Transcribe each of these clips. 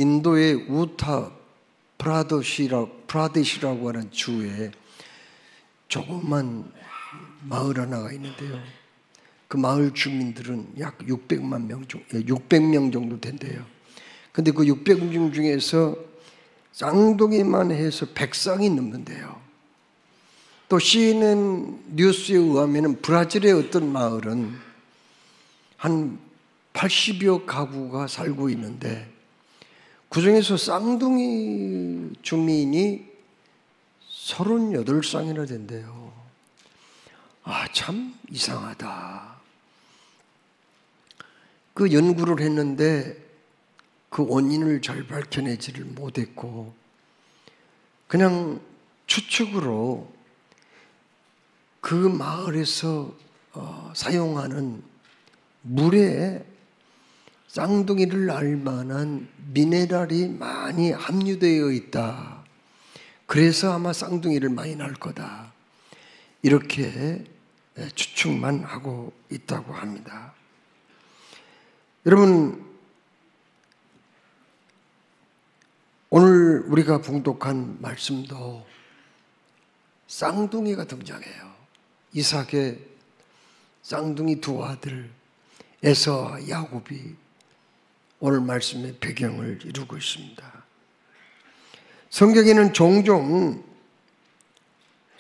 인도의 우타 프라데시라고 하는 주에 조그만 마을 하나가 있는데요. 그 마을 주민들은 약 600명 정도 된대요. 근데 그 600명 중에서 쌍둥이만 해서 100쌍이 넘는데요. 또 CNN 뉴스에 의하면 브라질의 어떤 마을은 한 80여 가구가 살고 있는데 그 중에서 쌍둥이 주민이 38쌍이나 된대요. 아, 참 이상하다. 그 연구를 했는데 그 원인을 잘 밝혀내지를 못했고 그냥 추측으로 그 마을에서 사용하는 물에 쌍둥이를 낳을 만한 미네랄이 많이 함유되어 있다. 그래서 아마 쌍둥이를 많이 낳을 거다. 이렇게 추측만 하고 있다고 합니다. 여러분, 오늘 우리가 봉독한 말씀도 쌍둥이가 등장해요. 이삭의 쌍둥이 두 아들 에서와 야곱이 오늘 말씀의 배경을 이루고 있습니다. 성경에는 종종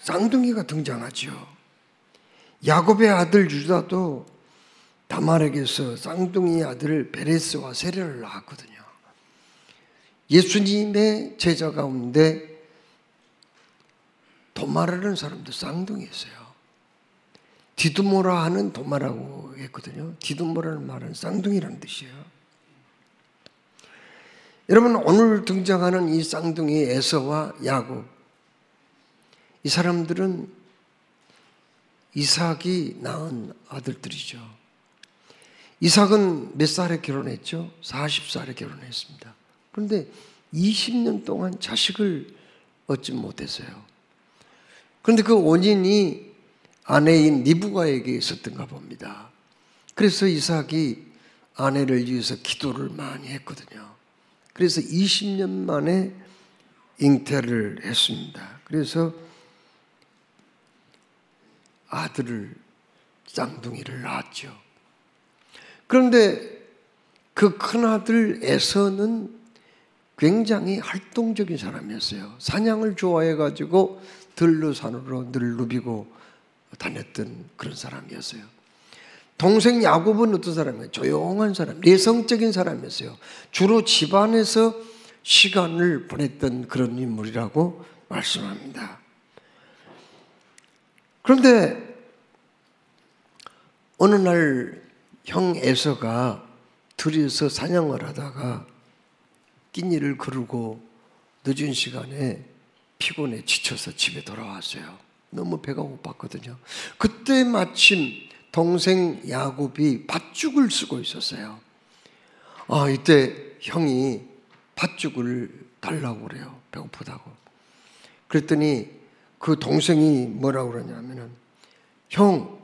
쌍둥이가 등장하죠. 야곱의 아들 유다도 다말에게서 쌍둥이 아들 베레스와 세레를 낳았거든요. 예수님의 제자 가운데 도마라는 사람도 쌍둥이였어요. 디두모라 하는 도마라고 했거든요. 디두모라는 말은 쌍둥이라는 뜻이에요. 여러분, 오늘 등장하는 이 쌍둥이 에서와 야곱, 이 사람들은 이삭이 낳은 아들들이죠. 이삭은 몇 살에 결혼했죠? 40살에 결혼했습니다. 그런데 20년 동안 자식을 얻지 못했어요. 그런데 그 원인이 아내인 리브가에게 있었던가 봅니다. 그래서 이삭이 아내를 위해서 기도를 많이 했거든요. 그래서 20년 만에 잉태를 했습니다. 그래서 아들을, 쌍둥이를 낳았죠. 그런데 그 큰아들 에서는 굉장히 활동적인 사람이었어요. 사냥을 좋아해가지고 들르산으로 늘 누비고 다녔던 그런 사람이었어요. 동생 야곱은 어떤 사람이에요? 조용한 사람, 내성적인 사람이었어요. 주로 집안에서 시간을 보냈던 그런 인물이라고 말씀합니다. 그런데 어느 날 형 에서가 들에서 사냥을 하다가 끼니를 거르고 늦은 시간에 피곤해 지쳐서 집에 돌아왔어요. 너무 배가 고팠거든요. 그때 마침 동생 야곱이 밧죽을 쓰고 있었어요. 이때 형이 밧죽을 달라고 그래요. 배고프다고. 그랬더니 그 동생이 뭐라고 그러냐면은, 형,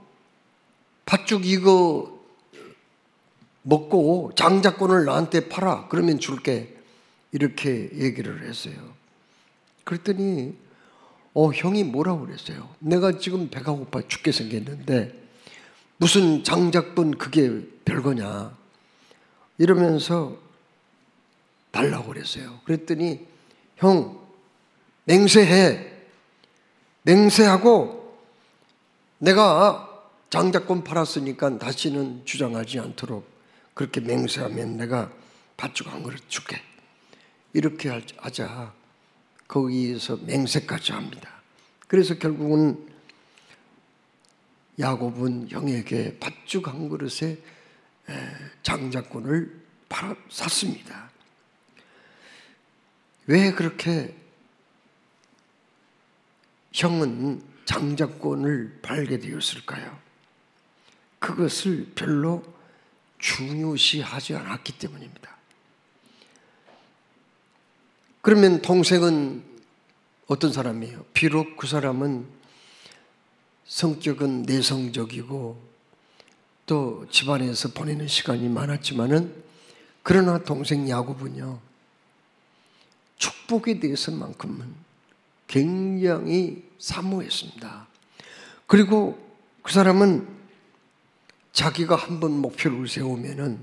밧죽 이거 먹고 장자권을 나한테 팔아. 그러면 줄게. 이렇게 얘기를 했어요. 그랬더니 형이 뭐라고 그랬어요? 내가 지금 배가 고파 죽게 생겼는데 무슨 장작권 그게 별거냐 이러면서 달라고 그랬어요. 그랬더니 형 맹세해. 맹세하고 내가 장작권 팔았으니까 다시는 주장하지 않도록 그렇게 맹세하면 내가 밧죽 한 그릇 줄게. 이렇게 하자. 거기에서 맹세까지 합니다. 그래서 결국은 야곱은 형에게 밧죽 한 그릇에 장자권을 샀습니다. 왜 그렇게 형은 장자권을 팔게 되었을까요? 그것을 별로 중요시하지 않았기 때문입니다. 그러면 동생은 어떤 사람이에요? 비록 그 사람은 성격은 내성적이고 또 집안에서 보내는 시간이 많았지만은 그러나 동생 야곱은요 축복에 대해서만큼은 굉장히 사모했습니다. 그리고 그 사람은 자기가 한번 목표를 세우면은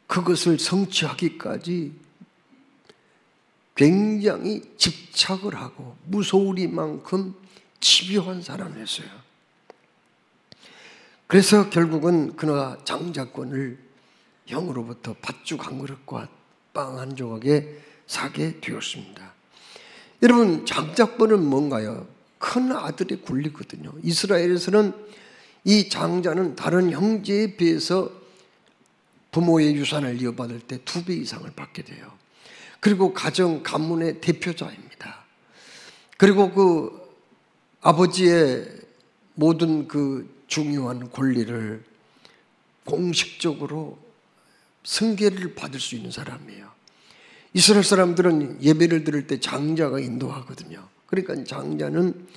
그것을 성취하기까지 굉장히 집착을 하고 무소울이만큼 집요한 사람이었어요. 그래서 결국은 그가 장자권을 형으로부터 팥죽 한 그릇과 빵 한 조각에 사게 되었습니다. 여러분, 장자권은 뭔가요? 큰 아들의 권리거든요. 이스라엘에서는 이 장자는 다른 형제에 비해서 부모의 유산을 이어받을 때 2배 이상을 받게 돼요. 그리고 가문의 대표자입니다. 그리고 그 아버지의 모든 그 중요한 권리를 공식적으로 승계를 받을 수 있는 사람이에요. 이스라엘 사람들은 예배를 드릴 때 장자가 인도하거든요. 그러니까 장자는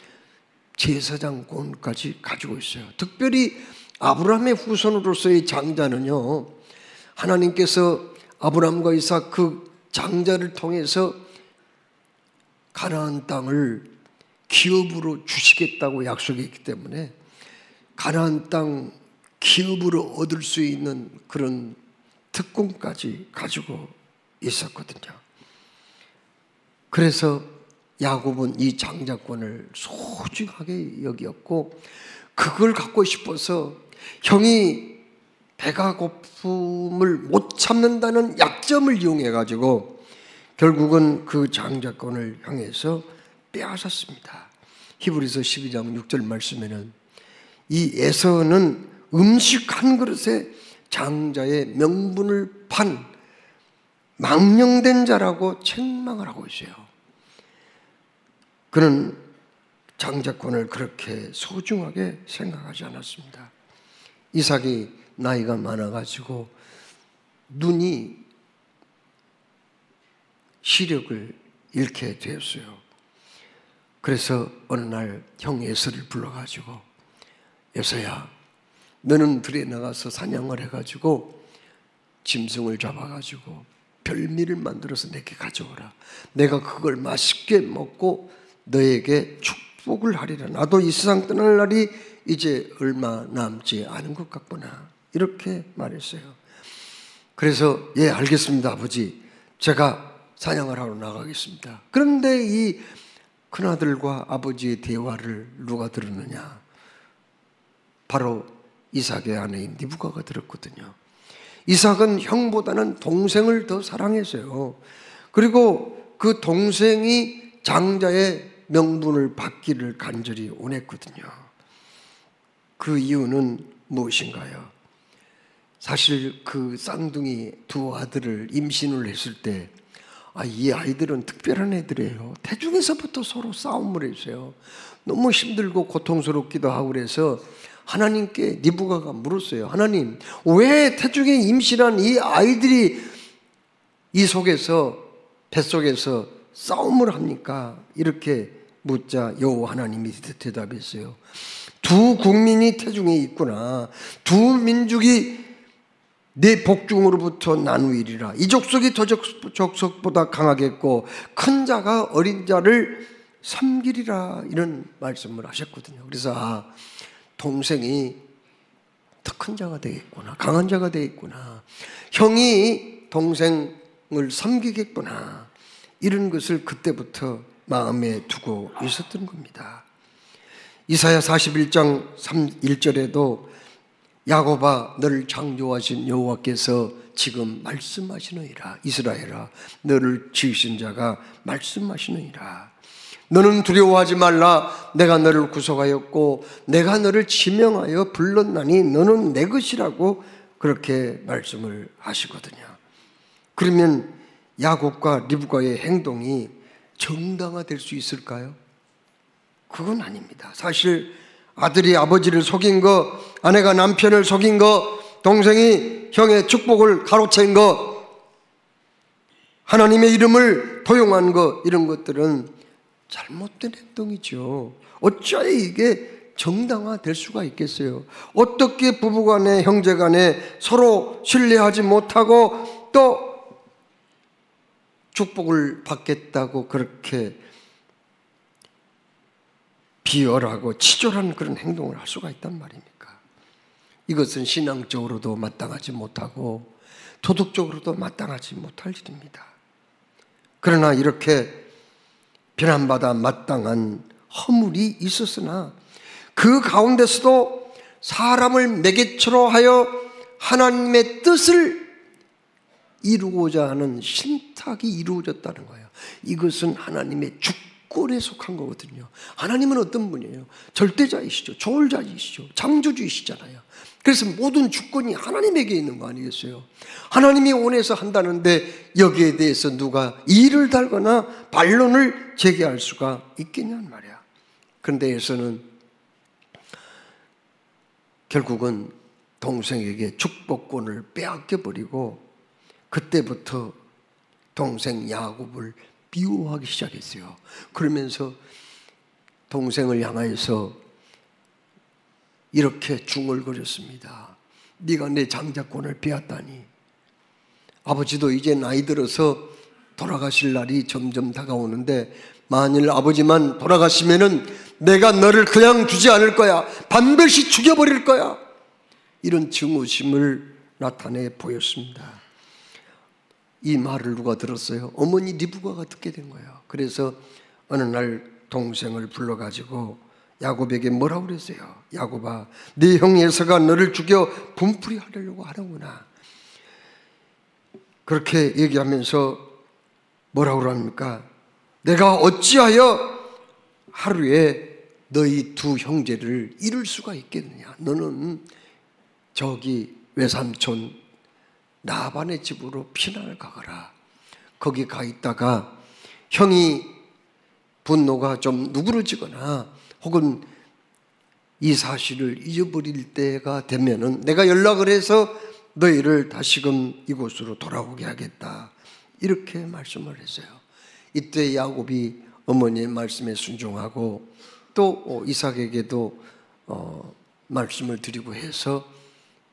제사장권까지 가지고 있어요. 특별히 아브라함의 후손으로서의 장자는요, 하나님께서 아브라함과 이삭 그 장자를 통해서 가나안 땅을 기업으로 주시겠다고 약속했기 때문에 가나안 땅 기업으로 얻을 수 있는 그런 특권까지 가지고 있었거든요. 그래서 야곱은 이 장자권을 소중하게 여겼고 그걸 갖고 싶어서 형이 배가 고픔을 못 참는다는 약점을 이용해 가지고 결국은 그 장자권을 향해서 빼앗았습니다. 히브리서 12장 6절 말씀에는 이 에서는 음식 한 그릇에 장자의 명분을 판 망령된 자라고 책망을 하고 있어요. 그는 장자권을 그렇게 소중하게 생각하지 않았습니다. 이삭이 나이가 많아가지고 눈이 시력을 잃게 되었어요. 그래서 어느 날 형 에서를 불러가지고 에서야, 너는 들에 나가서 사냥을 해가지고 짐승을 잡아가지고 별미를 만들어서 내게 가져오라. 내가 그걸 맛있게 먹고 너에게 축복을 하리라. 나도 이 세상 떠날 날이 이제 얼마 남지 않은 것 같구나. 이렇게 말했어요. 그래서 예, 알겠습니다, 아버지. 제가 사냥을 하러 나가겠습니다. 그런데 이 큰아들과 아버지의 대화를 누가 들었느냐? 바로 이삭의 아내인 리브가가 들었거든요. 이삭은 형보다는 동생을 더 사랑했어요. 그리고 그 동생이 장자의 명분을 받기를 간절히 원했거든요. 그 이유는 무엇인가요? 사실 그 쌍둥이 2 아들을 임신을 했을 때 이 아이들은 특별한 애들이에요. 태중에서부터 서로 싸움을 했어요. 너무 힘들고 고통스럽기도 하고 그래서 하나님께 리브가가 물었어요. 하나님, 왜 태중에 임신한 이 아이들이 이 속에서 뱃속에서 싸움을 합니까? 이렇게 묻자 여호와 하나님이 대답했어요. 2 국민이 태중에 있구나. 2 민족이 내 복중으로부터 나누이리라. 이 족속이 저 족속보다 강하겠고 큰 자가 어린 자를 섬기리라. 이런 말씀을 하셨거든요. 그래서 동생이 더 큰 자가 되겠구나. 강한 자가 되겠구나. 형이 동생을 섬기겠구나. 이런 것을 그때부터 마음에 두고 있었던 겁니다. 이사야 41장 1절에도 야곱아, 너를 창조하신 여호와께서 지금 말씀하시느니라. 이스라엘아, 너를 지으신 자가 말씀하시느니라. 너는 두려워하지 말라. 내가 너를 구속하였고 내가 너를 지명하여 불렀나니 너는 내 것이라고 그렇게 말씀을 하시거든요. 그러면 야곱과 리브가의 행동이 정당화될 수 있을까요? 그건 아닙니다. 사실 아들이 아버지를 속인 거, 아내가 남편을 속인 거, 동생이 형의 축복을 가로챈 거, 하나님의 이름을 도용한 거, 이런 것들은 잘못된 행동이죠. 어찌하여 이게 정당화될 수가 있겠어요? 어떻게 부부간에 형제간에 서로 신뢰하지 못하고 또 축복을 받겠다고 그렇게 비열하고 치졸한 그런 행동을 할 수가 있단 말입니까? 이것은 신앙적으로도 마땅하지 못하고 도덕적으로도 마땅하지 못할 일입니다. 그러나 이렇게 비난받아 마땅한 허물이 있었으나 그 가운데서도 사람을 매개체로 하여 하나님의 뜻을 이루고자 하는 신탁이 이루어졌다는 거예요. 이것은 하나님의 주권에 속한 거거든요. 하나님은 어떤 분이에요? 절대자이시죠. 조울자이시죠. 창조주이시잖아요. 그래서 모든 주권이 하나님에게 있는 거 아니겠어요? 하나님이 원해서 한다는데 여기에 대해서 누가 이의를 달거나 반론을 제기할 수가 있겠냐는 말이야. 그런데 에서는 결국은 동생에게 축복권을 빼앗겨버리고 그때부터 동생 야곱을 미워하기 시작했어요. 그러면서 동생을 향하여서 이렇게 중얼거렸습니다. 네가 내 장자권을 빼앗다니. 아버지도 이제 나이 들어서 돌아가실 날이 점점 다가오는데 만일 아버지만 돌아가시면은 내가 너를 그냥 두지 않을 거야. 반드시 죽여버릴 거야. 이런 증오심을 나타내 보였습니다. 이 말을 누가 들었어요? 어머니 리브가가 듣게 된 거예요. 그래서 어느 날 동생을 불러가지고 야곱에게 뭐라고 그랬어요? 야곱아, 네 형 에서가 너를 죽여 분풀이 하려고 하는구나. 그렇게 얘기하면서 뭐라고 합니까? 내가 어찌하여 하루에 너희 두 형제를 잃을 수가 있겠느냐? 너는 저기 외삼촌 라반의 집으로 피난을 가거라. 거기 가 있다가 형이 분노가 좀 누그러지거나 혹은 이 사실을 잊어버릴 때가 되면은 내가 연락을 해서 너희를 다시금 이곳으로 돌아오게 하겠다. 이렇게 말씀을 했어요. 이때 야곱이 어머니의 말씀에 순종하고 또 이삭에게도 말씀을 드리고 해서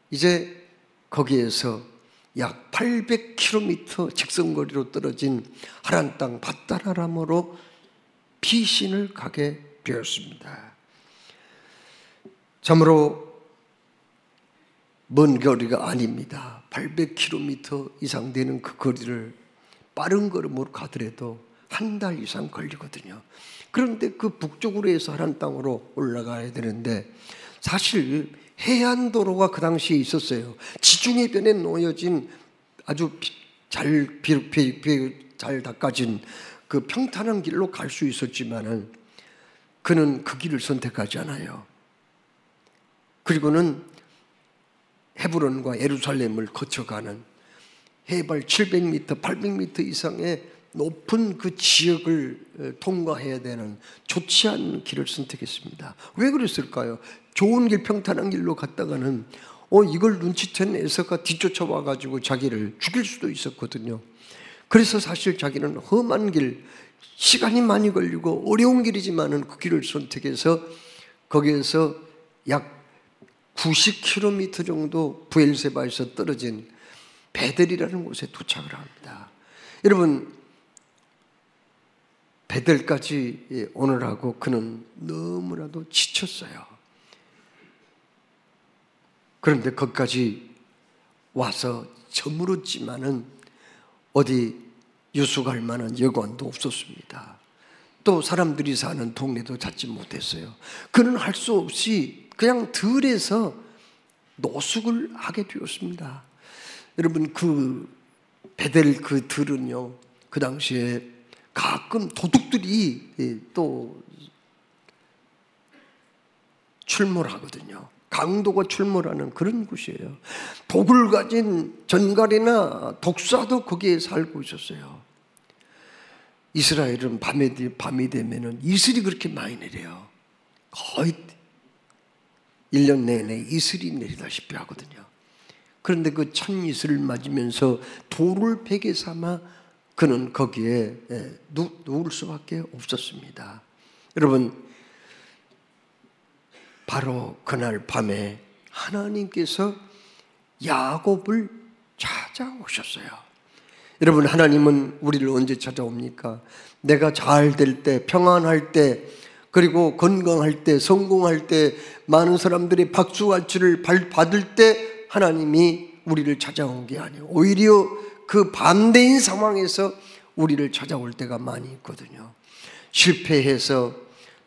이제 거기에서 약 800km 직선거리로 떨어진 하란 땅 밧다라람으로 피신을 가게 되었습니다. 참으로 먼 거리가 아닙니다. 800km 이상 되는 그 거리를 빠른 걸음으로 가더라도 한 달 이상 걸리거든요. 그런데 그 북쪽으로 해서 하란 땅으로 올라가야 되는데 사실 해안도로가 그 당시에 있었어요. 지중해변에 놓여진 아주 잘 닦아진 그 평탄한 길로 갈 수 있었지만은 그는 그 길을 선택하지 않아요. 그리고는 헤브론과 예루살렘을 거쳐가는 해발 700m, 800m 이상의 높은 그 지역을 통과해야 되는 좋지 않은 길을 선택했습니다. 왜 그랬을까요? 좋은 길, 평탄한 길로 갔다가는 이걸 눈치챈 에서가 뒤쫓아와 가지고 자기를 죽일 수도 있었거든요. 그래서 사실 자기는 험한 길, 시간이 많이 걸리고 어려운 길이지만은 그 길을 선택해서 거기에서 약 90km 정도 부엘세바에서 떨어진 베델이라는 곳에 도착을 합니다. 여러분, 베델까지 오느라고 그는 너무나도 지쳤어요. 그런데 거기까지 와서 저물었지만은 어디 유숙할 만한 여관도 없었습니다. 또 사람들이 사는 동네도 찾지 못했어요. 그는 할 수 없이 그냥 들에서 노숙을 하게 되었습니다. 여러분, 그 베델 그 들은요, 그 당시에 가끔 도둑들이 또 출몰하거든요. 강도가 출몰하는 그런 곳이에요. 독을 가진 전갈이나 독사도 거기에 살고 있었어요. 이스라엘은 밤이 되면은 이슬이 그렇게 많이 내려요. 거의 1년 내내 이슬이 내리다시피 하거든요. 그런데 그 찬이슬을 맞으면서 돌을 베개 삼아 그는 거기에 누울 수밖에 없었습니다. 여러분, 바로 그날 밤에 하나님께서 야곱을 찾아오셨어요. 여러분, 하나님은 우리를 언제 찾아옵니까? 내가 잘 될 때, 평안할 때, 그리고 건강할 때, 성공할 때, 많은 사람들이 박수갈채를 받을 때 하나님이 우리를 찾아온 게 아니에요. 오히려 그 반대인 상황에서 우리를 찾아올 때가 많이 있거든요. 실패해서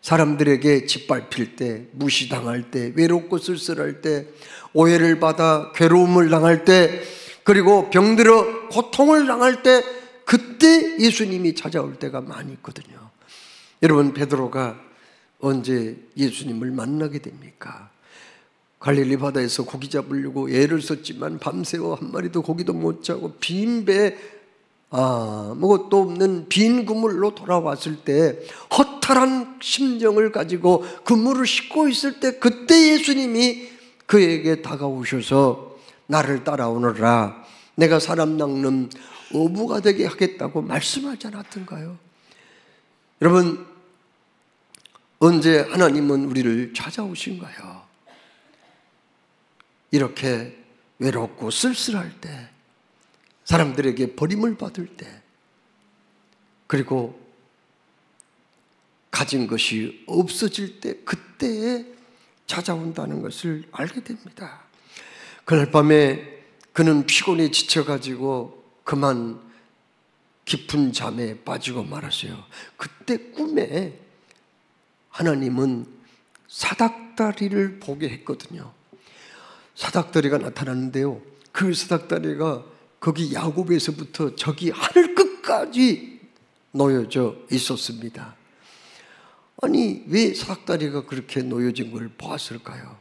사람들에게 짓밟힐 때, 무시당할 때, 외롭고 쓸쓸할 때, 오해를 받아 괴로움을 당할 때, 그리고 병들어 고통을 당할 때, 그때 예수님이 찾아올 때가 많이 있거든요. 여러분, 베드로가 언제 예수님을 만나게 됩니까? 갈릴리 바다에서 고기 잡으려고 애를 썼지만 밤새워 한 마리도 고기도 못 잡고 빈 배, 아무것도 없는 빈 그물로 돌아왔을 때 허탈한 심정을 가지고 그물을 싣고 있을 때, 그때 예수님이 그에게 다가오셔서 나를 따라오너라, 내가 사람 낚는 어부가 되게 하겠다고 말씀하지 않았던가요? 여러분, 언제 하나님은 우리를 찾아오신가요? 이렇게 외롭고 쓸쓸할 때, 사람들에게 버림을 받을 때, 그리고 가진 것이 없어질 때, 그때에 찾아온다는 것을 알게 됩니다. 그날 밤에 그는 피곤에 지쳐가지고 그만 깊은 잠에 빠지고 말았어요. 그때 꿈에 하나님은 사닥다리를 보게 했거든요. 사닥다리가 나타났는데요, 그 사닥다리가 거기 야곱에서부터 저기 하늘 끝까지 놓여져 있었습니다. 아니, 왜 사닥다리가 그렇게 놓여진 걸 보았을까요?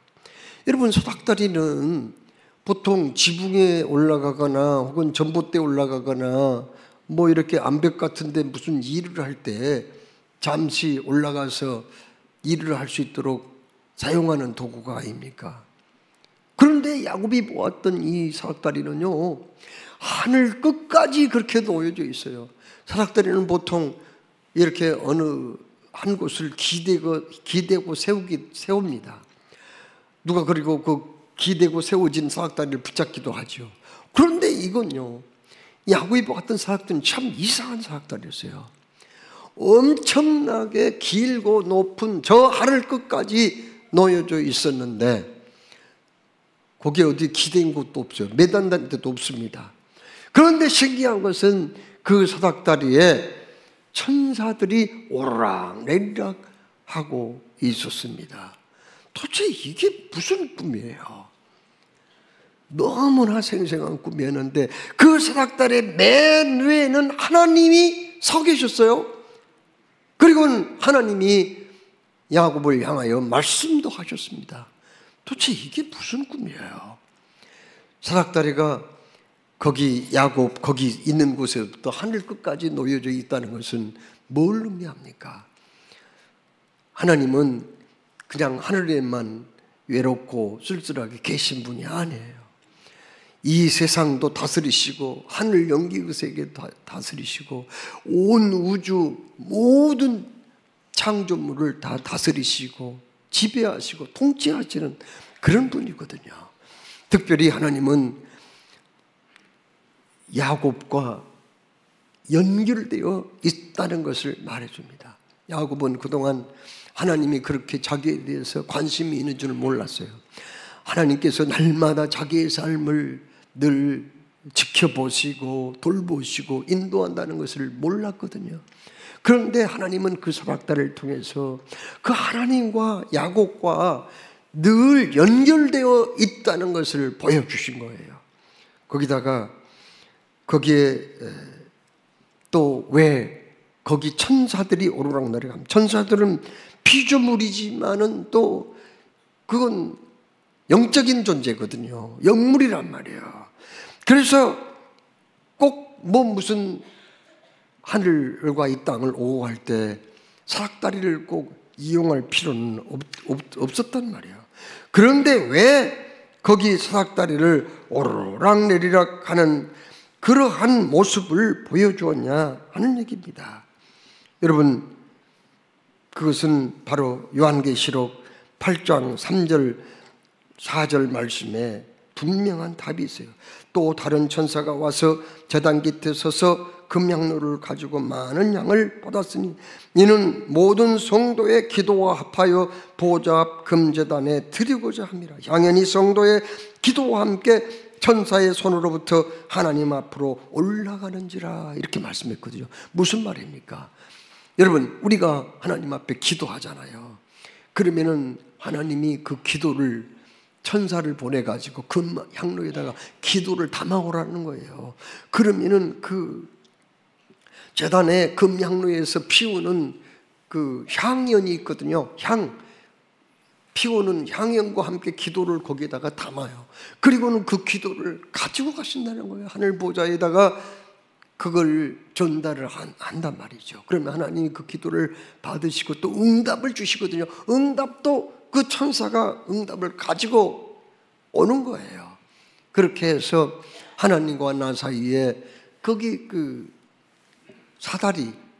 여러분, 사닥다리는 보통 지붕에 올라가거나 혹은 전봇대에 올라가거나 뭐 이렇게 암벽 같은 데 무슨 일을 할 때 잠시 올라가서 일을 할 수 있도록 사용하는 도구가 아닙니까? 그런데 야곱이 보았던 이 사닥다리는요, 하늘 끝까지 그렇게 놓여져 있어요. 사닥다리는 보통 이렇게 어느 한 곳을 기대고 세웁니다. 누가 그리고 그 기대고 세워진 사닥다리를 붙잡기도 하죠. 그런데 이건요, 야곱이 보았던 사닥다리는 참 이상한 사닥다리였어요. 엄청나게 길고 높은 저 하늘 끝까지 놓여져 있었는데, 거기에 어디 기댄 곳도 없어요. 매단단 데도 없습니다. 그런데 신기한 것은 그 사닥다리에 천사들이 오르락내리락 하고 있었습니다. 도대체 이게 무슨 꿈이에요? 너무나 생생한 꿈이었는데, 그 사닥다리의 맨 위에는 하나님이 서 계셨어요. 그리고 하나님이 야곱을 향하여 말씀도 하셨습니다. 도대체 이게 무슨 꿈이에요? 사닥다리가 거기 야곱 거기 있는 곳에부터 하늘 끝까지 놓여져 있다는 것은 뭘 의미합니까? 하나님은 그냥 하늘에만 외롭고 쓸쓸하게 계신 분이 아니에요. 이 세상도 다스리시고 하늘 연기의 세계 다스리시고 온 우주 모든 창조물을 다 다스리시고 지배하시고 통치하시는 그런 분이거든요. 특별히 하나님은 야곱과 연결되어 있다는 것을 말해줍니다. 야곱은 그동안 하나님이 그렇게 자기에 대해서 관심이 있는 줄 몰랐어요. 하나님께서 날마다 자기의 삶을 늘 지켜보시고 돌보시고 인도한다는 것을 몰랐거든요. 그런데 하나님은 그 사닥다리를 통해서 그 하나님과 야곱과 늘 연결되어 있다는 것을 보여주신 거예요. 거기다가 거기에 또 왜 거기 천사들이 오르락내리락, 천사들은 피조물이지만은 또 그건 영적인 존재거든요. 영물이란 말이에요. 그래서 꼭 뭐 무슨 하늘과 이 땅을 오호할 때 사닥다리를 꼭 이용할 필요는 없었단 말이에요. 그런데 왜 거기 사닥다리를 오르락내리락 하는 그러한 모습을 보여주었냐 하는 얘기입니다. 여러분, 그것은 바로 요한계시록 8장 3절 4절 말씀에 분명한 답이 있어요. 또 다른 천사가 와서 제단 곁에 서서 금향로를 가지고 많은 양을 받았으니 이는 모든 성도의 기도와 합하여 보좌 앞 금제단에 드리고자 함이라. 향연이 성도의 기도와 함께 천사의 손으로부터 하나님 앞으로 올라가는지라, 이렇게 말씀했거든요. 무슨 말입니까? 여러분, 우리가 하나님 앞에 기도하잖아요. 그러면은 하나님이 그 기도를, 천사를 보내가지고 금 향로에다가 기도를 담아오라는 거예요. 그러면은 그 제단에 금 향로에서 피우는 그 향연이 있거든요. 피우는 향연과 함께 기도를 거기에다가 담아요. 그리고는 그 기도를 가지고 가신다는 거예요. 하늘 보좌에다가 그걸 전달을 한단 말이죠. 그러면 하나님이 그 기도를 받으시고 또 응답을 주시거든요. 응답도 그 천사가 응답을 가지고 오는 거예요. 그렇게 해서 하나님과 나 사이에 거기 그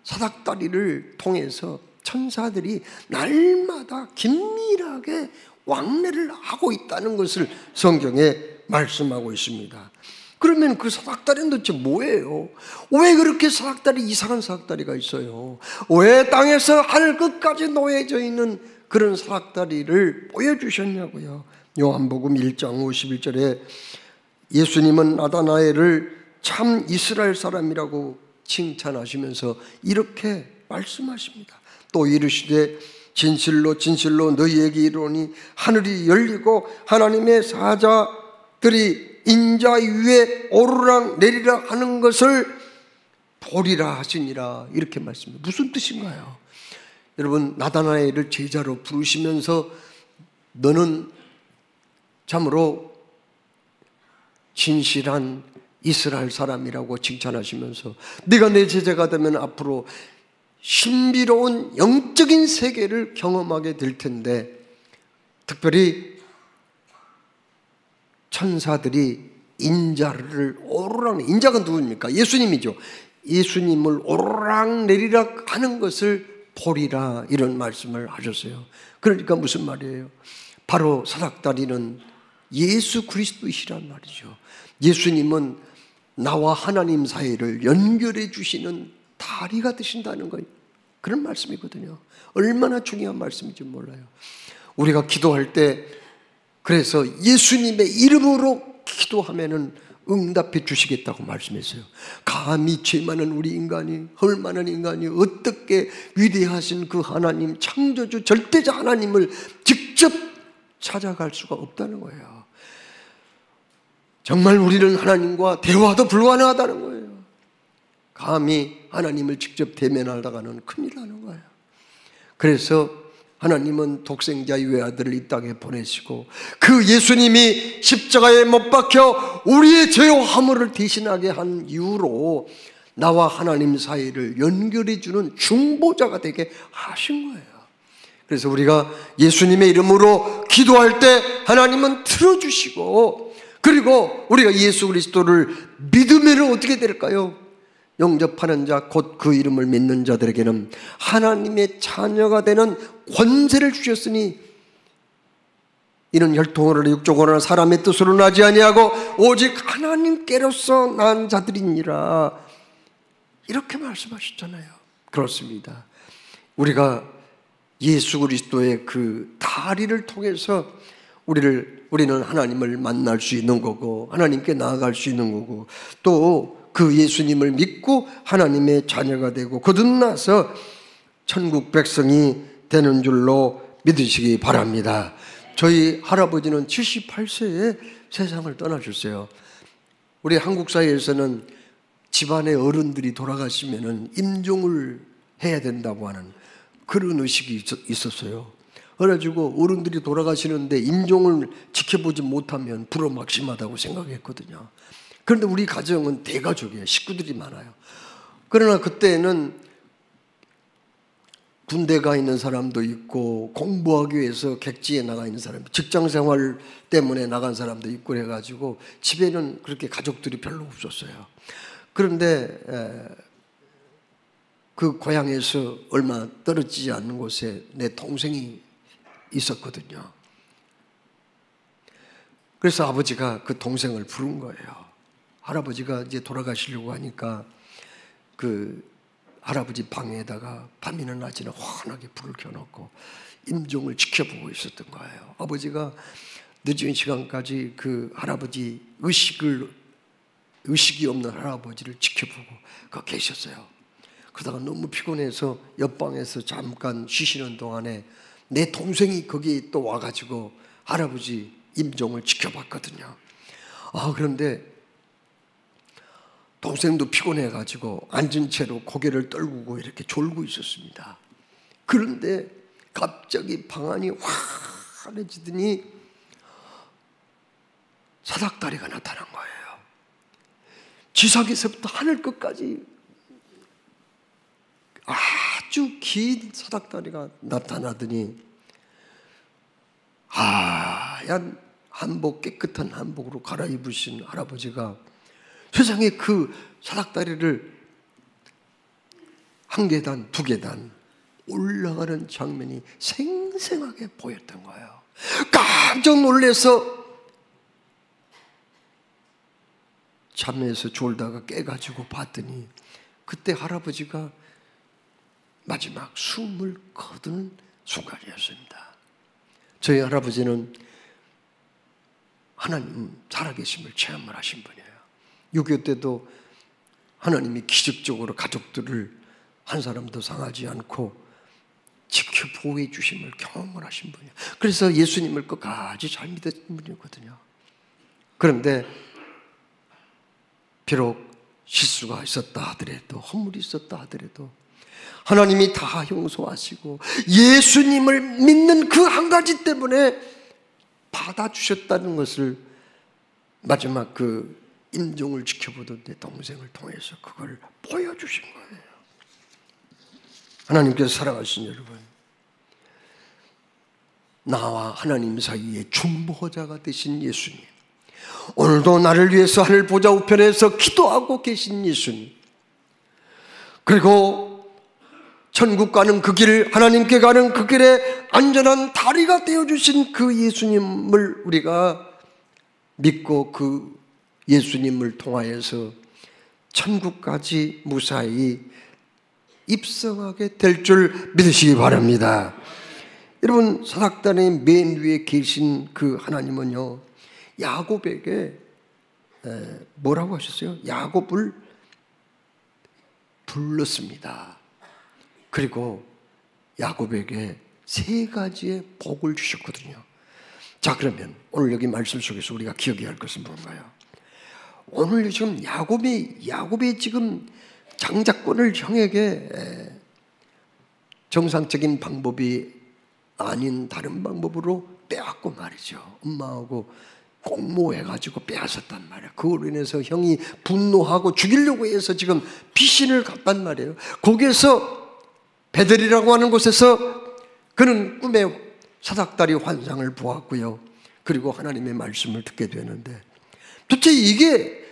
사닥다리를 통해서 천사들이 날마다 긴밀하게 왕래를 하고 있다는 것을 성경에 말씀하고 있습니다. 그러면 그 사닥다리는 도대체 뭐예요? 왜 그렇게 이상한 사닥다리가 있어요? 왜 땅에서 하늘 끝까지 놓여져 있는 그런 사닥다리를 보여주셨냐고요. 요한복음 1장 51절에 예수님은 나다나엘을 참 이스라엘 사람이라고 칭찬하시면서 이렇게 말씀하십니다. 또 이르시되 진실로 진실로 너희에게 이르노니 하늘이 열리고 하나님의 사자들이 인자 위에 오르락 내리락 하는 것을 보리라 하시니라, 이렇게 말씀해요. 무슨 뜻인가요? 여러분, 나다나엘을 제자로 부르시면서 너는 참으로 진실한 이스라엘 사람이라고 칭찬하시면서 네가 내 제자가 되면 앞으로 신비로운 영적인 세계를 경험하게 될 텐데, 특별히 천사들이 인자를 오르락, 인자가 누굽니까? 예수님이죠. 예수님을 오르락 내리락 하는 것을 보리라, 이런 말씀을 하셨어요. 그러니까 무슨 말이에요? 바로 사닥다리는 예수 그리스도이시란 말이죠. 예수님은 나와 하나님 사이를 연결해 주시는 다리가 되신다는 건 그런 말씀이거든요. 얼마나 중요한 말씀인지 몰라요. 우리가 기도할 때 그래서 예수님의 이름으로 기도하면은 응답해 주시겠다고 말씀했어요. 감히 죄 많은 우리 인간이, 헐 많은 인간이 어떻게 위대하신 그 하나님, 창조주 절대자 하나님을 직접 찾아갈 수가 없다는 거예요. 정말 우리는 하나님과 대화도 불가능하다는 거예요. 감히 하나님을 직접 대면하다가는 큰일 나는 거예요. 그래서 하나님은 독생자 외아들을 이 땅에 보내시고 그 예수님이 십자가에 못 박혀 우리의 죄와 허물을 대신하게 한 이유로 나와 하나님 사이를 연결해 주는 중보자가 되게 하신 거예요. 그래서 우리가 예수님의 이름으로 기도할 때 하나님은 들어주시고, 그리고 우리가 예수 그리스도를 믿으면 어떻게 될까요? 영접하는 자, 곧 그 이름을 믿는 자들에게는 하나님의 자녀가 되는 권세를 주셨으니 이는 혈통으로나 육적으로나 사람의 뜻으로 나지 아니하고 오직 하나님께로서 난 자들이니라, 이렇게 말씀하셨잖아요. 그렇습니다. 우리가 예수 그리스도의 그 다리를 통해서 우리는 하나님을 만날 수 있는 거고 하나님께 나아갈 수 있는 거고, 또 그 예수님을 믿고 하나님의 자녀가 되고 거듭나서 천국 백성이 되는 줄로 믿으시기 바랍니다. 저희 할아버지는 78세에 세상을 떠나셨어요. 우리 한국 사회에서는 집안의 어른들이 돌아가시면은 임종을 해야 된다고 하는 그런 의식이 있었어요. 그래가지고 어른들이 돌아가시는데 임종을 지켜보지 못하면 불효막심하다고 생각했거든요. 그런데 우리 가정은 대가족이에요. 식구들이 많아요. 그러나 그때는 군대 가 있는 사람도 있고 공부하기 위해서 객지에 나가 있는 사람, 직장생활 때문에 나간 사람도 있고 그래가지고 집에는 그렇게 가족들이 별로 없었어요. 그런데 그 고향에서 얼마 떨어지지 않는 곳에 내 동생이 있었거든요. 그래서 아버지가 그 동생을 부른 거예요. 할아버지가 이제 돌아가시려고 하니까 그 할아버지 방에다가 밤이나 낮이나 환하게 불을 켜놓고 임종을 지켜보고 있었던 거예요. 아버지가 늦은 시간까지 그 할아버지 의식이 없는 할아버지를 지켜보고 거 계셨어요. 그러다가 너무 피곤해서 옆방에서 잠깐 쉬시는 동안에 내 동생이 거기 또 와가지고 할아버지 임종을 지켜봤거든요. 그런데 동생도 피곤해가지고 앉은 채로 고개를 떨구고 이렇게 졸고 있었습니다. 그런데 갑자기 방안이 환해지더니 사닥다리가 나타난 거예요. 지상에서부터 하늘 끝까지 아주 긴 사닥다리가 나타나더니 하얀 한복, 깨끗한 한복으로 갈아입으신 할아버지가 세상에 그 사닥다리를 한 계단, 두 계단 올라가는 장면이 생생하게 보였던 거예요. 깜짝 놀라서 잠에서 졸다가 깨가지고 봤더니 그때 할아버지가 마지막 숨을 거두는 순간이었습니다. 저희 할아버지는 하나님 살아계심을 체험을 하신 분이에요. 6.25 때도 하나님이 기적적으로 가족들을 한 사람도 상하지 않고 지켜 보호해 주심을 경험을 하신 분이에요. 그래서 예수님을 끝까지 잘 믿었던 분이거든요. 그런데 비록 실수가 있었다 하더라도, 허물이 있었다 하더라도 하나님이 다 용서하시고 예수님을 믿는 그 한 가지 때문에 받아주셨다는 것을 마지막 그 임종을 지켜보던 내 동생을 통해서 그걸 보여주신 거예요. 하나님께서 사랑하신 여러분, 나와 하나님 사이에 중보자가 되신 예수님, 오늘도 나를 위해서 하늘 보좌 우편에서 기도하고 계신 예수님, 그리고 천국 가는 그 길, 하나님께 가는 그 길에 안전한 다리가 되어주신 그 예수님을 우리가 믿고 그 예수님을 통하여서 천국까지 무사히 입성하게 될 줄 믿으시기 바랍니다. 여러분, 사닥단의 맨 위에 계신 그 하나님은요, 야곱에게 뭐라고 하셨어요? 야곱을 불렀습니다. 그리고 야곱에게 3가지의 복을 주셨거든요. 자, 그러면 오늘 여기 말씀 속에서 우리가 기억해야 할 것은 뭔가요? 오늘 지금 야곱이 지금 장자권을 형에게 정상적인 방법이 아닌 다른 방법으로 빼앗고 말이죠. 엄마하고 공모해가지고 빼앗았단 말이에요. 그걸로 인해서 형이 분노하고 죽이려고 해서 지금 피신을 갔단 말이에요. 거기에서 베델이라고 하는 곳에서 그는 꿈에 사닥다리 환상을 보았고요. 그리고 하나님의 말씀을 듣게 되는데 도대체 이게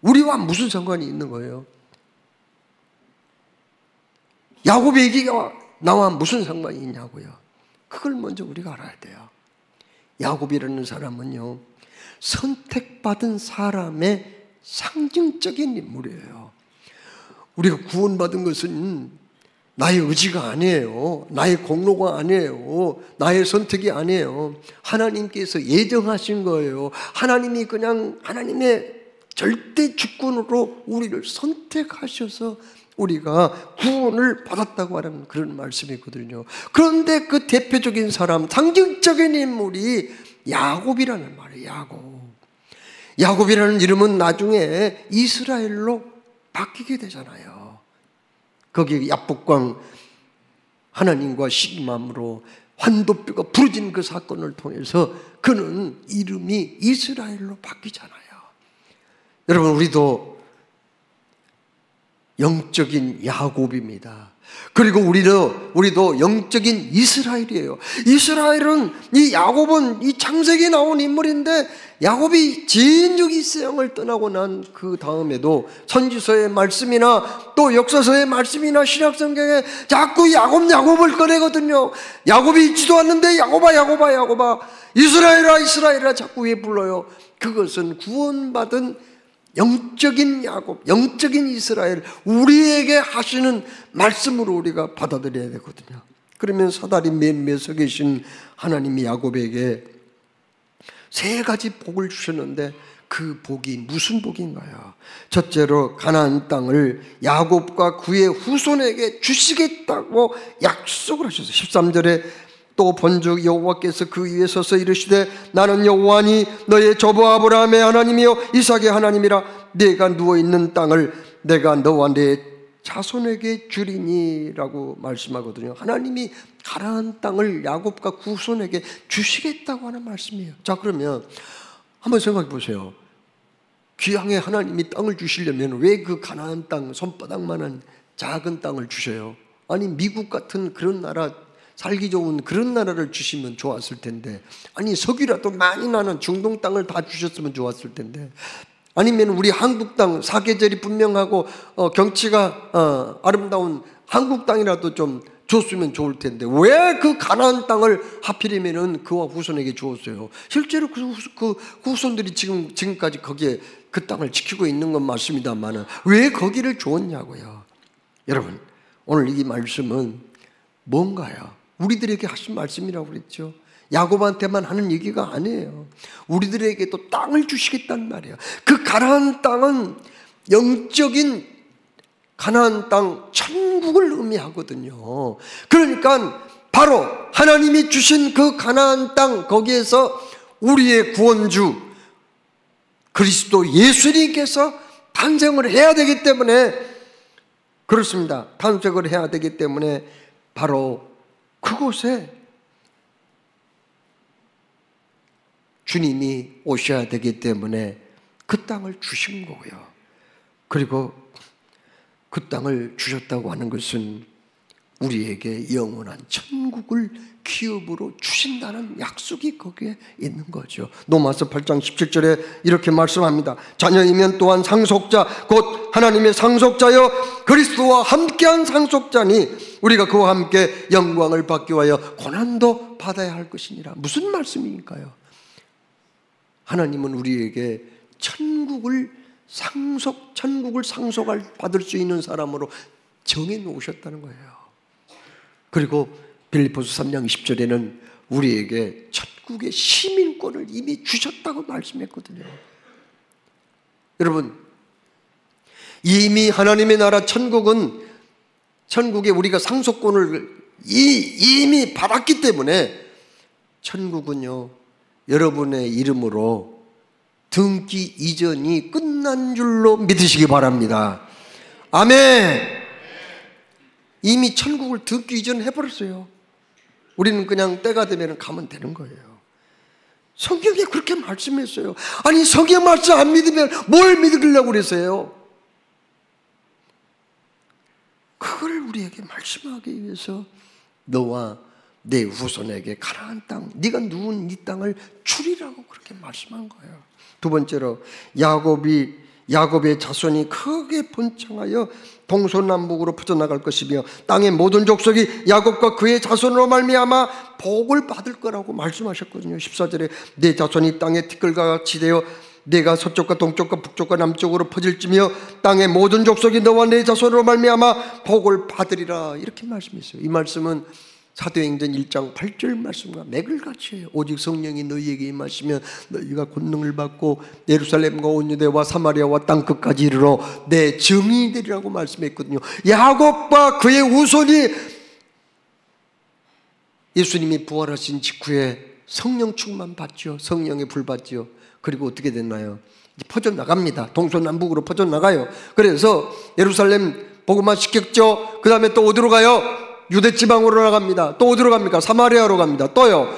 우리와 무슨 상관이 있는 거예요? 야곱의 얘기가 나와 무슨 상관이 있냐고요? 그걸 먼저 우리가 알아야 돼요. 야곱이라는 사람은요, 선택받은 사람의 상징적인 인물이에요. 우리가 구원받은 것은 나의 의지가 아니에요. 나의 공로가 아니에요. 나의 선택이 아니에요. 하나님께서 예정하신 거예요. 하나님이 그냥 하나님의 절대 주권으로 우리를 선택하셔서 우리가 구원을 받았다고 하는 그런 말씀이거든요. 그런데 그 대표적인 사람, 상징적인 인물이 야곱이라는 말이에요. 야곱이라는 이름은 나중에 이스라엘로 바뀌게 되잖아요. 거기 야복강 하나님과 식맘으로 환도뼈가 부러진 그 사건을 통해서 그는 이름이 이스라엘로 바뀌잖아요. 여러분, 우리도 영적인 야곱입니다. 그리고 우리도 영적인 이스라엘이에요. 이스라엘은, 이 야곱은 이 창세기에 나온 인물인데, 야곱이 진즉 이세상을 떠나고 난 그 다음에도 선지서의 말씀이나 또 역사서의 말씀이나 신약성경에 자꾸 야곱을 꺼내거든요. 야곱이 있지도 않는데 야곱아 이스라엘아 자꾸 왜 불러요? 그것은 구원받은 영적인 야곱, 영적인 이스라엘, 우리에게 하시는 말씀으로 우리가 받아들여야 되거든요. 그러면 사다리 맨 서 계신 하나님이 야곱에게 3가지 복을 주셨는데, 그 복이 무슨 복인가요? 첫째로 가나안 땅을 야곱과 그의 후손에게 주시겠다고 약속을 하셨어요. 13절에 또 본즉 여호와께서 그 위에 서서 이르시되 나는 여호와니 너의 조부 아브라함의 하나님이요 이삭의 하나님이라. 네가 누워있는 땅을 내가 너와 네 자손에게 주리니라고 말씀하거든요. 하나님이 가나안 땅을 야곱과 그 후손에게 주시겠다고 하는 말씀이에요. 자, 그러면 한번 생각해 보세요. 귀향에 하나님이 땅을 주시려면 왜 그 가나안 땅, 손바닥만한 작은 땅을 주셔요? 아니, 미국 같은 그런 나라, 살기 좋은 그런 나라를 주시면 좋았을 텐데, 아니 석유라도 많이 나는 중동 땅을 다 주셨으면 좋았을 텐데, 아니면 우리 한국 땅, 사계절이 분명하고 경치가 아름다운 한국 땅이라도 좀 줬으면 좋을 텐데 왜 그 가나안 땅을 하필이면은 그와 후손에게 주었어요? 실제로 그 후손들이 지금까지 거기에 그 땅을 지키고 있는 건 맞습니다만은 왜 거기를 주었냐고요. 여러분, 오늘 이 말씀은 뭔가요? 우리들에게 하신 말씀이라고 그랬죠. 야곱한테만 하는 얘기가 아니에요. 우리들에게도 땅을 주시겠다는 말이에요. 그 가나안 땅은 영적인 가나안 땅, 천국을 의미하거든요. 그러니까 바로 하나님이 주신 그 가나안 땅, 거기에서 우리의 구원주 그리스도 예수님께서 탄생을 해야 되기 때문에, 그렇습니다. 탄생을 해야 되기 때문에 바로 그곳에 주님이 오셔야 되기 때문에 그 땅을 주신 거고요. 그리고 그 땅을 주셨다고 하는 것은 우리에게 영원한 천국을 기업으로 주신다는 약속이 거기에 있는 거죠. 로마서 8장 17절에 이렇게 말씀합니다. 자녀이면 또한 상속자, 곧 하나님의 상속자여 그리스도와 함께한 상속자니 우리가 그와 함께 영광을 받기 위하여 고난도 받아야 할 것이니라. 무슨 말씀이니까요? 하나님은 우리에게 천국을 상속할 받을 수 있는 사람으로 정해 놓으셨다는 거예요. 그리고 빌립보서 3장 20절에는 우리에게 천국의 시민권을 이미 주셨다고 말씀했거든요. 여러분, 이미 하나님의 나라 천국에 우리가 상속권을 이미 받았기 때문에 천국은요, 여러분의 이름으로 등기 이전이 끝난 줄로 믿으시기 바랍니다. 아멘. 이미 천국을 등기 이전해버렸어요. 우리는 그냥 때가 되면 가면 되는 거예요. 성경에 그렇게 말씀했어요. 아니, 성경 말씀 안 믿으면 뭘 믿으려고 그랬어요? 그걸 우리에게 말씀하기 위해서 너와 내 후손에게 가나안 땅, 네가 누운 이 땅을 주리라고 그렇게 말씀한 거예요. 두 번째로 야곱의 자손이 크게 번창하여 동서남북으로 퍼져나갈 것이며 땅의 모든 족속이 야곱과 그의 자손으로 말미암아 복을 받을 거라고 말씀하셨거든요. 14절에 내 자손이 땅의 티끌과 같이 되어 내가 서쪽과 동쪽과 북쪽과 남쪽으로 퍼질지며 땅의 모든 족속이 너와 내 자손으로 말미암아 복을 받으리라, 이렇게 말씀했어요. 이 말씀은 사도행전 1장 8절 말씀과 맥을같이 해요. 오직 성령이 너희에게 임하시면 너희가 권능을 받고 예루살렘과 온 유대와 사마리아와 땅끝까지 이르러 내 증인이 되리라고 말씀했거든요. 야곱과 그의 후손이 예수님이 부활하신 직후에 성령 충만 받죠. 성령의 불 받죠. 그리고 어떻게 됐나요? 이제 퍼져나갑니다. 동서남북으로 퍼져나가요. 그래서 예루살렘 복음화 시켰죠. 그 다음에 또 어디로 가요? 유대 지방으로 나갑니다. 또 어디로 갑니까? 사마리아로 갑니다. 또요,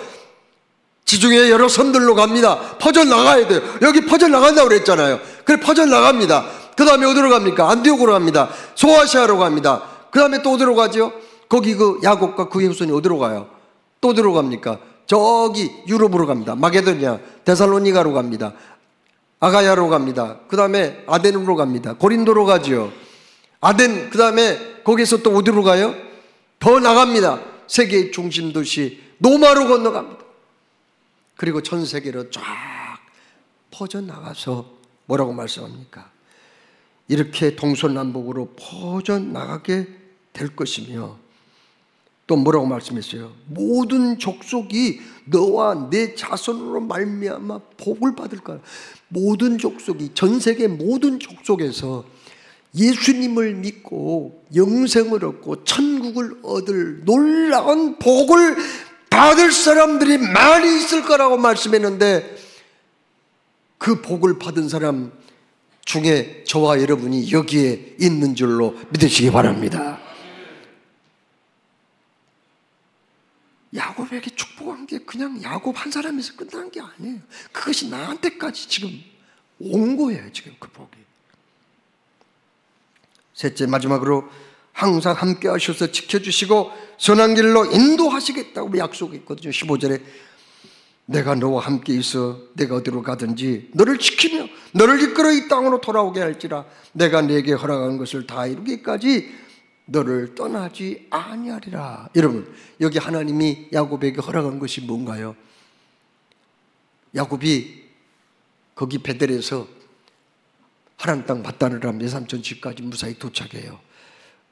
지중해 여러 섬들로 갑니다. 퍼져나가야 돼요. 여기 퍼져나간다고 그랬잖아요. 그래, 퍼져나갑니다. 그 다음에 어디로 갑니까? 안디옥으로 갑니다. 소아시아로 갑니다. 그 다음에 또 어디로 가죠? 거기 그 야곱과 그의 후손이 어디로 가요? 또 어디로 갑니까? 저기 유럽으로 갑니다. 마게도냐, 데살로니가로 갑니다. 아가야로 갑니다. 그 다음에 아덴으로 갑니다. 고린도로 가죠. 아덴, 그 다음에 거기서 또 어디로 가요? 더 나갑니다. 세계의 중심 도시 노마로 건너갑니다. 그리고 전 세계로 쫙 퍼져나가서 뭐라고 말씀합니까? 이렇게 동서남북으로 퍼져나가게 될 것이며, 또 뭐라고 말씀했어요? 모든 족속이 너와 내 자손으로 말미암아 복을 받을 거야. 모든 족속이, 전 세계 모든 족속에서 예수님을 믿고 영생을 얻고 천국을 얻을 놀라운 복을 받을 사람들이 많이 있을 거라고 말씀했는데, 그 복을 받은 사람 중에 저와 여러분이 여기에 있는 줄로 믿으시기 바랍니다. 야곱에게 축복한 게 그냥 야곱 한 사람에서 끝난 게 아니에요. 그것이 나한테까지 지금 온 거예요. 지금 그 복이. 셋째, 마지막으로 항상 함께 하셔서 지켜주시고 선한 길로 인도하시겠다고 약속했거든요. 15절에 내가 너와 함께 있어 내가 어디로 가든지 너를 지키며 너를 이끌어 이 땅으로 돌아오게 할지라 내가 네게 허락한 것을 다 이루기까지 너를 떠나지 아니하리라. 여러분, 여기 하나님이 야곱에게 허락한 것이 뭔가요? 야곱이 거기 베델에서 하란 땅 밧다느람 외삼촌 집까지 무사히 도착해요.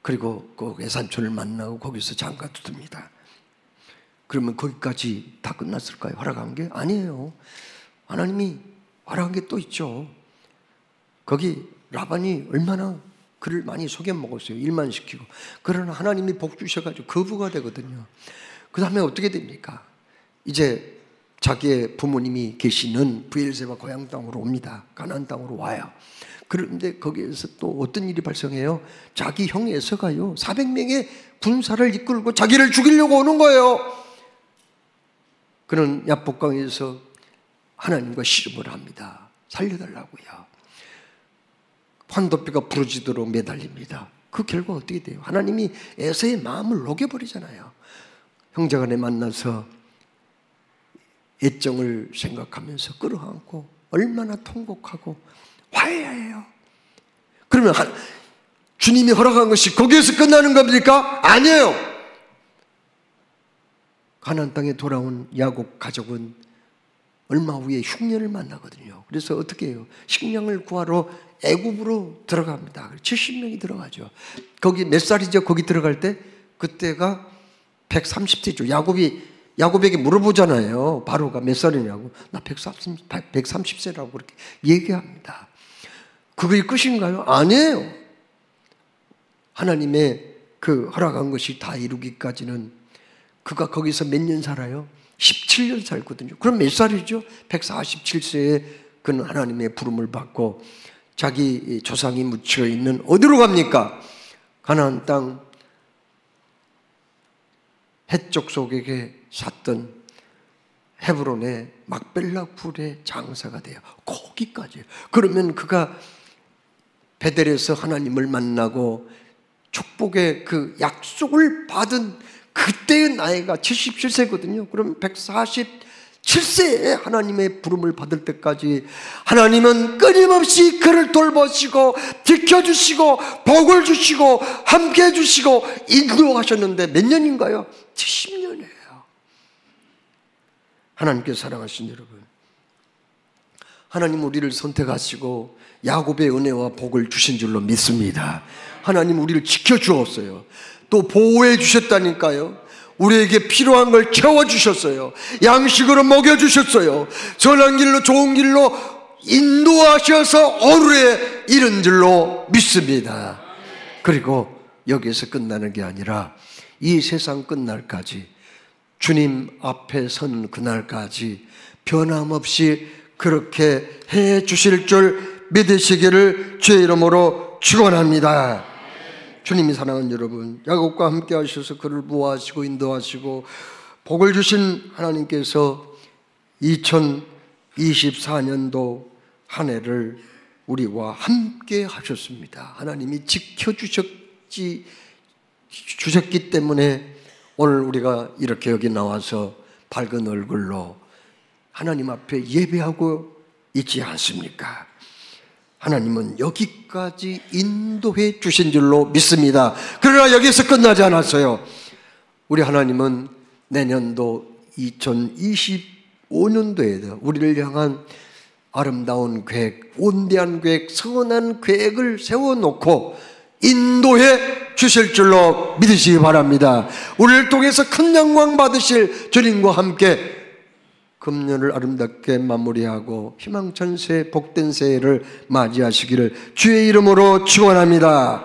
그리고 그 외삼촌을 만나고 거기서 장가 두듭니다. 그러면 거기까지 다 끝났을까요? 허락한 게? 아니에요. 하나님이 허락한 게 또 있죠. 거기 라반이 얼마나 그를 많이 속여 먹었어요. 일만 시키고. 그러나 하나님이 복 주셔가지고 거부가 되거든요. 그 다음에 어떻게 됩니까? 이제 자기의 부모님이 계시는 브엘세바 고향 땅으로 옵니다. 가나안 땅으로 와요. 그런데 거기에서 또 어떤 일이 발생해요? 자기 형 에서가요 400명의 군사를 이끌고 자기를 죽이려고 오는 거예요. 그는 야복강에서 하나님과 씨름을 합니다. 살려달라고요. 환도뼈가 부러지도록 매달립니다. 그 결과 어떻게 돼요? 하나님이 에서의 마음을 녹여버리잖아요. 형제간에 만나서 애정을 생각하면서 끌어안고 얼마나 통곡하고 화해해요. 그러면 주님이 허락한 것이 거기에서 끝나는 겁니까? 아니에요. 가나안 땅에 돌아온 야곱 가족은 얼마 후에 흉년을 만나거든요. 그래서 어떻게 해요? 식량을 구하러 애굽으로 들어갑니다. 70명이 들어가죠. 거기 몇 살이죠? 거기 들어갈 때? 그때가 130세죠. 야곱에게 물어보잖아요. 바로가 몇 살이냐고. 나 130세라고 그렇게 얘기합니다. 그게 끝인가요? 아니에요. 하나님의 그 허락한 것이 다 이루기까지는 그가 거기서 몇 년 살아요? 17년 살거든요. 그럼 몇 살이죠? 147세에 그는 하나님의 부름을 받고 자기 조상이 묻혀 있는 어디로 갑니까? 가나안 땅 헷족 속에게 샀던 헤브론의 막벨라 굴의 장사가 돼요. 거기까지. 그러면 그가 베델에서 하나님을 만나고 축복의 그 약속을 받은 그때의 나이가 77세거든요. 그럼 147세에 하나님의 부름을 받을 때까지 하나님은 끊임없이 그를 돌보시고 지켜주시고 복을 주시고 함께해 주시고 인도하셨는데 몇 년인가요? 70년이에요. 하나님께 사랑하신 여러분, 하나님 우리를 선택하시고 야곱의 은혜와 복을 주신 줄로 믿습니다. 하나님 우리를 지켜주었어요. 또 보호해 주셨다니까요. 우리에게 필요한 걸 채워주셨어요. 양식으로 먹여주셨어요. 선한 길로 좋은 길로 인도하셔서 오늘에 이른 줄로 믿습니다. 그리고 여기에서 끝나는 게 아니라 이 세상 끝날까지, 주님 앞에 선 그날까지 변함없이 그렇게 해 주실 줄 믿으시기를 주의 이름으로 축원합니다. 주님이 사랑하는 여러분, 야곱과 함께 하셔서 그를 보호하시고 인도하시고 복을 주신 하나님께서 2024년도 한 해를 우리와 함께 하셨습니다. 하나님이 지켜주셨기 때문에 오늘 우리가 이렇게 여기 나와서 밝은 얼굴로 하나님 앞에 예배하고 있지 않습니까? 하나님은 여기까지 인도해 주신 줄로 믿습니다. 그러나 여기서 끝나지 않았어요. 우리 하나님은 내년도 2025년도에도 우리를 향한 아름다운 계획, 온대한 계획, 선한 계획을 세워놓고 인도해 주실 줄로 믿으시기 바랍니다. 우리를 통해서 큰 영광 받으실 주님과 함께 금년을 아름답게 마무리하고 희망찬 새해, 복된 새해를 맞이하시기를 주의 이름으로 축원합니다.